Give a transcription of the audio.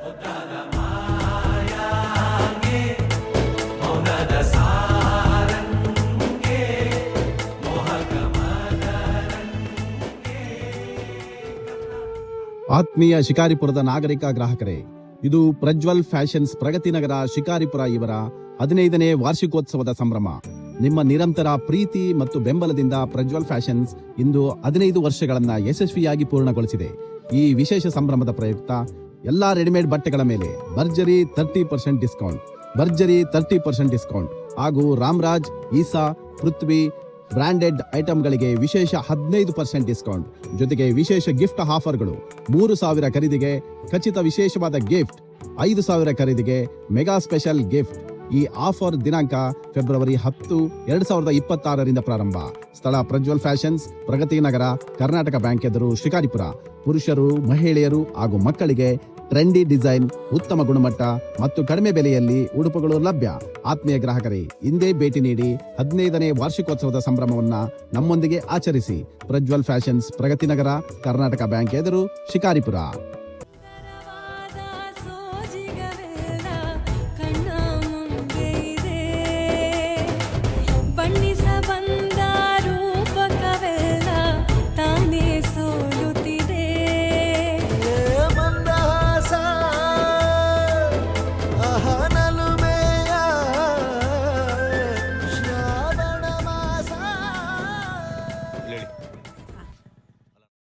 ಆತ್ಮೀಯ ಶಿಕಾರಿಪುರದ ನಾಗರಿಕ ಗ್ರಾಹಕರೇ, ಇದು ಪ್ರಜ್ವಲ್ ಫ್ಯಾಷನ್ಸ್ ಪ್ರಗತಿನಗರ ಶಿಕಾರಿಪುರ ಇವರ 15ನೇ ವಾರ್ಷಿಕೋತ್ಸವದ ಸಂಭ್ರಮ. ನಿಮ್ಮ ನಿರಂತರ ಪ್ರೀತಿ ಮತ್ತು ಬೆಂಬಲದಿಂದ ಪ್ರಜ್ವಲ್ ಫ್ಯಾಷನ್ಸ್ ಇಂದು 15 ವರ್ಷಗಳನ್ನ ಯಶಸ್ವಿಯಾಗಿ ಪೂರ್ಣಗೊಳಿಸಿದೆ. ಈ ವಿಶೇಷ ಸಂಭ್ರಮದ ಪ್ರಯುಕ್ತ ಎಲ್ಲಾ ರೆಡಿಮೇಡ್ ಬಟ್ಟೆಗಳ ಮೇಲೆ ಭರ್ಜರಿ 30% ಡಿಸ್ಕೌಂಟ್ ಹಾಗೂ ರಾಮ್ರಾಜ್, ಈಸಾ, ಪೃಥ್ವಿ ಬ್ರಾಂಡೆಡ್ ಐಟಂಗಳಿಗೆ ವಿಶೇಷ 15% ಡಿಸ್ಕೌಂಟ್ ಜೊತೆಗೆ ವಿಶೇಷ ಗಿಫ್ಟ್ ಆಫರ್ಗಳು. 3,000 ಖರೀದಿಗೆ ಖಚಿತ ವಿಶೇಷವಾದ ಗಿಫ್ಟ್, 5,000 ಖರೀದಿಗೆ ಮೆಗಾ ಸ್ಪೆಷಲ್ ಗಿಫ್ಟ್. ಈ ಆಫರ್ ದಿನಾಂಕ ಫೆಬ್ರವರಿ 10, 2026 ಪ್ರಾರಂಭ. ಸ್ಥಳ ಪ್ರಜ್ವಲ್ ಫ್ಯಾಷನ್ಸ್, ಪ್ರಗತಿ ನಗರ, ಕರ್ನಾಟಕ ಬ್ಯಾಂಕ್ ಎದುರು, ಶಿಕಾರಿಪುರ. ಪುರುಷರು, ಮಹಿಳೆಯರು ಹಾಗೂ ಮಕ್ಕಳಿಗೆ ಟ್ರೆಂಡಿ ಡಿಸೈನ್, ಉತ್ತಮ ಗುಣಮಟ್ಟ ಮತ್ತು ಕಡಿಮೆ ಬೆಲೆಯಲ್ಲಿ ಉಡುಪುಗಳು ಲಭ್ಯ. ಆತ್ಮೀಯ ಗ್ರಾಹಕರೇ, ಇಂದೇ ಭೇಟಿ ನೀಡಿ 15ನೇ ವಾರ್ಷಿಕೋತ್ಸವದ ಸಂಭ್ರಮವನ್ನ ನಮ್ಮೊಂದಿಗೆ ಆಚರಿಸಿ. ಪ್ರಜ್ವಲ್ ಫ್ಯಾಷನ್ಸ್, ಪ್ರಗತಿ ನಗರ, ಕರ್ನಾಟಕ ಬ್ಯಾಂಕ್ ಎದುರು, ಶಿಕಾರಿಪುರ.